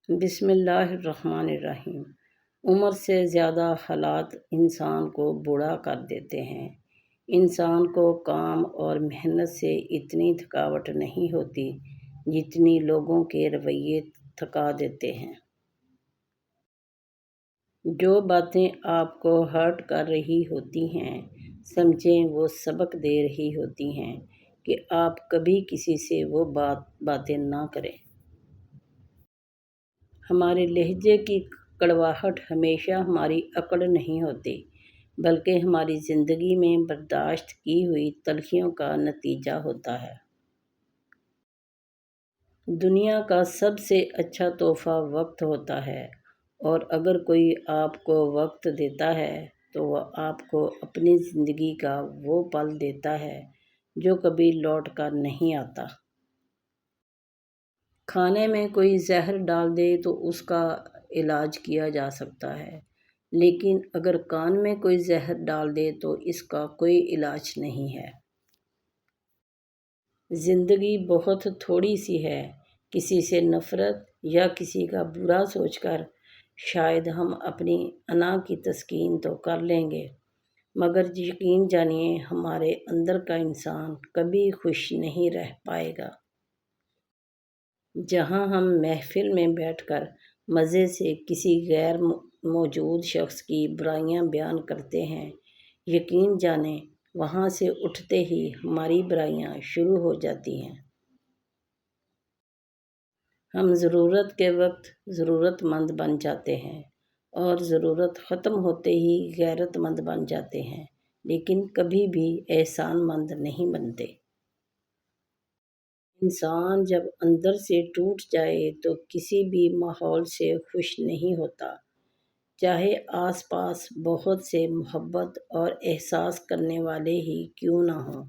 بسم اللہ الرحمن الرحیم۔ عمر سے زیادہ حالات انسان کو بوڑھا کر دیتے ہیں۔ انسان کو کام اور محنت سے اتنی تھکاوٹ نہیں ہوتی جتنی لوگوں کے رویے تھکا دیتے ہیں۔ جو باتیں آپ کو ہرٹ کر رہی ہوتی ہیں، سمجھیں وہ سبق دے رہی ہوتی ہیں کہ آپ کبھی کسی سے وہ باتیں نہ کریں۔ ہمارے لہجے کی کڑواہٹ ہمیشہ ہماری اکڑ نہیں ہوتی، بلکہ ہماری زندگی میں برداشت کی ہوئی تلخیوں کا نتیجہ ہوتا ہے۔ دنیا کا سب سے اچھا تحفہ وقت ہوتا ہے، اور اگر کوئی آپ کو وقت دیتا ہے تو وہ آپ کو اپنی زندگی کا وہ پل دیتا ہے جو کبھی لوٹ کر نہیں آتا۔ کھانے میں کوئی زہر ڈال دے تو اس کا علاج کیا جا سکتا ہے، لیکن اگر کان میں کوئی زہر ڈال دے تو اس کا کوئی علاج نہیں ہے۔ زندگی بہت تھوڑی سی ہے، کسی سے نفرت یا کسی کا برا سوچ کر شاید ہم اپنی انا کی تسکین تو کر لیں گے، مگر یقین جانیے ہمارے اندر کا انسان کبھی خوش نہیں رہ پائے گا۔ جہاں ہم محفل میں بیٹھ کر مزے سے کسی غیر موجود شخص کی برائیاں بیان کرتے ہیں، یقین جانیں وہاں سے اٹھتے ہی ہماری برائیاں شروع ہو جاتی ہیں۔ ہم ضرورت کے وقت ضرورت مند بن جاتے ہیں اور ضرورت ختم ہوتے ہی غیرت مند بن جاتے ہیں، لیکن کبھی بھی احسان مند نہیں بنتے۔ انسان جب اندر سے ٹوٹ جائے تو کسی بھی ماحول سے خوش نہیں ہوتا، چاہے آس پاس بہت سے محبت اور احساس کرنے والے ہی کیوں نہ ہوں۔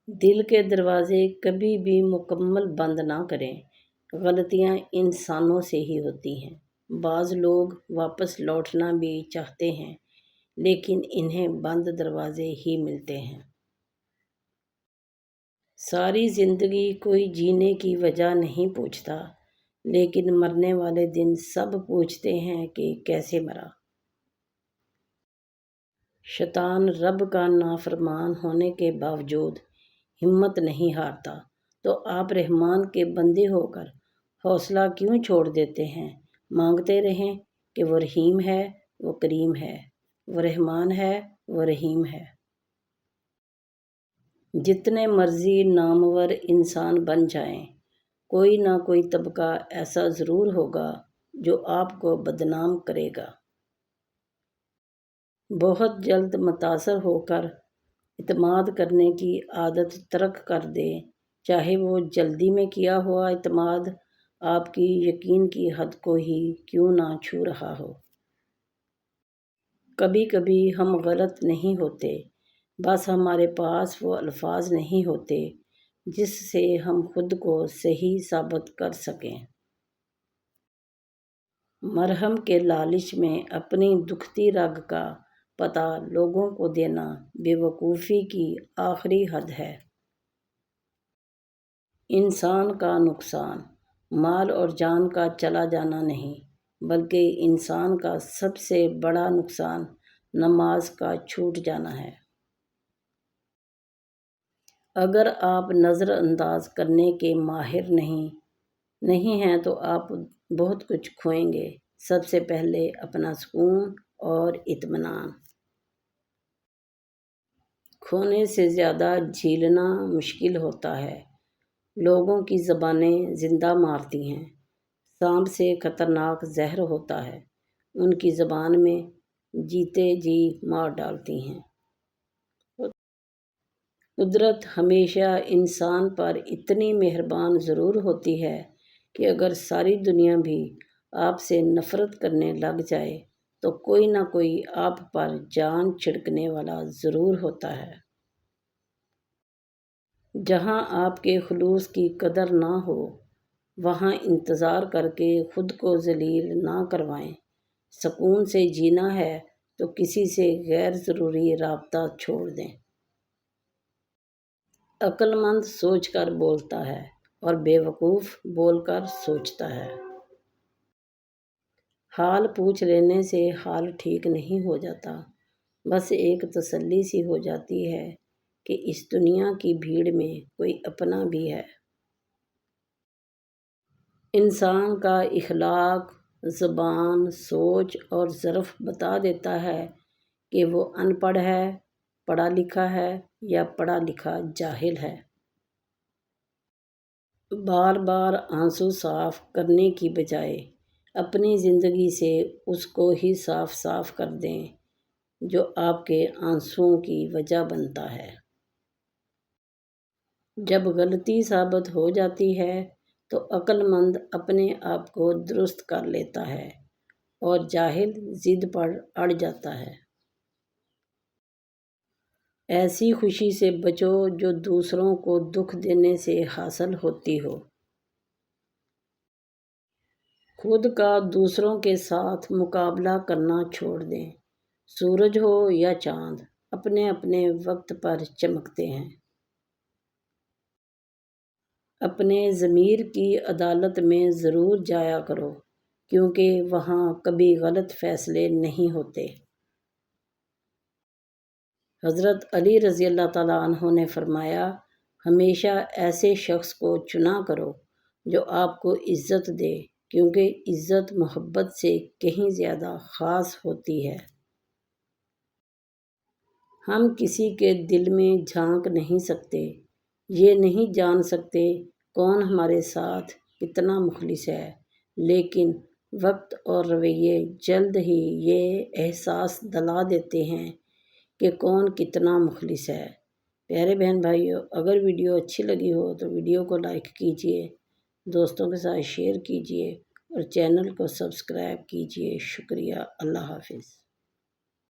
دل کے دروازے کبھی بھی مکمل بند نہ کریں۔ غلطیاں انسانوں سے ہی ہوتی ہیں۔ بعض لوگ واپس لوٹنا بھی چاہتے ہیں، لیکن انہیں بند دروازے ہی ملتے ہیں۔ ساری زندگی کوئی جینے کی وجہ نہیں پوچھتا، لیکن مرنے والے دن سب پوچھتے ہیں کہ کیسے مرا۔ شیطان رب کا نافرمان ہونے کے باوجود ہمت نہیں ہارتا، تو آپ رحمان کے بندے ہو کر حوصلہ کیوں چھوڑ دیتے ہیں؟ مانگتے رہیں کہ وہ رحیم ہے، وہ کریم ہے، وہ رحمان ہے، وہ رحیم ہے۔ جتنے مرضی نامور انسان بن جائیں، کوئی نہ کوئی طبقہ ایسا ضرور ہوگا جو آپ کو بدنام کرے گا۔ بہت جلد متاثر ہو کر اعتماد کرنے کی عادت ترک کر دیں، چاہے وہ جلدی میں کیا ہوا اعتماد آپ کی یقین کی حد کو ہی کیوں نہ چھو رہا ہو۔ کبھی کبھی ہم غلط نہیں ہوتے، بس ہمارے پاس وہ الفاظ نہیں ہوتے جس سے ہم خود کو صحیح ثابت کر سکیں۔ مرہم کے لالچ میں اپنی دکھتی رگ کا پتہ لوگوں کو دینا بے وقوفی کی آخری حد ہے۔ انسان کا نقصان مال اور جان کا چلا جانا نہیں، بلکہ انسان کا سب سے بڑا نقصان نماز کا چھوٹ جانا ہے۔ اگر آپ نظر انداز کرنے کے ماہر نہیں ہیں تو آپ بہت کچھ کھوئیں گے۔ سب سے پہلے اپنا سکون اور اطمینان۔ کھونے سے زیادہ جھیلنا مشکل ہوتا ہے۔ لوگوں کی زبانیں زندہ مارتی ہیں۔ سانپ سے خطرناک زہر ہوتا ہے، ان کی زبان میں جیتے جی مار ڈالتی ہیں۔ قدرت ہمیشہ انسان پر اتنی مہربان ضرور ہوتی ہے کہ اگر ساری دنیا بھی آپ سے نفرت کرنے لگ جائے تو کوئی نہ کوئی آپ پر جان چھڑکنے والا ضرور ہوتا ہے۔ جہاں آپ کے خلوص کی قدر نہ ہو، وہاں انتظار کر کے خود کو ذلیل نہ کروائیں۔ سکون سے جینا ہے تو کسی سے غیر ضروری رابطہ چھوڑ دیں۔ عقل مند سوچ کر بولتا ہے اور بیوقوف بول کر سوچتا ہے۔ حال پوچھ لینے سے حال ٹھیک نہیں ہو جاتا، بس ایک تسلی سی ہو جاتی ہے کہ اس دنیا کی بھیڑ میں کوئی اپنا بھی ہے۔ انسان کا اخلاق، زبان، سوچ اور ظرف بتا دیتا ہے کہ وہ ان پڑھ ہے، پڑھا لکھا ہے یا پڑھا لکھا جاہل ہے۔ بار بار آنسو صاف کرنے کی بجائے اپنی زندگی سے اس کو ہی صاف صاف کر دیں جو آپ کے آنسوؤں کی وجہ بنتا ہے۔ جب غلطی ثابت ہو جاتی ہے تو عقل مند اپنے آپ کو درست کر لیتا ہے اور جاہل ضد پر اڑ جاتا ہے۔ ایسی خوشی سے بچو جو دوسروں کو دکھ دینے سے حاصل ہوتی ہو۔ خود کا دوسروں کے ساتھ مقابلہ کرنا چھوڑ دیں۔ سورج ہو یا چاند، اپنے اپنے وقت پر چمکتے ہیں۔ اپنے ضمیر کی عدالت میں ضرور جایا کرو، کیونکہ وہاں کبھی غلط فیصلے نہیں ہوتے۔ حضرت علی رضی اللہ تعالیٰ عنہ نے فرمایا، ہمیشہ ایسے شخص کو چنا کرو جو آپ کو عزت دے، کیونکہ عزت محبت سے کہیں زیادہ خاص ہوتی ہے۔ ہم کسی کے دل میں جھانک نہیں سکتے، یہ نہیں جان سکتے کون ہمارے ساتھ کتنا مخلص ہے، لیکن وقت اور رویے جلد ہی یہ احساس دلا دیتے ہیں کہ کون کتنا مخلص ہے۔ پیارے بہن بھائیوں، اگر ویڈیو اچھی لگی ہو تو ویڈیو کو لائک کیجیے، دوستوں کے ساتھ شیئر کیجیے اور چینل کو سبسکرائب کیجیے۔ شکریہ۔ اللہ حافظ۔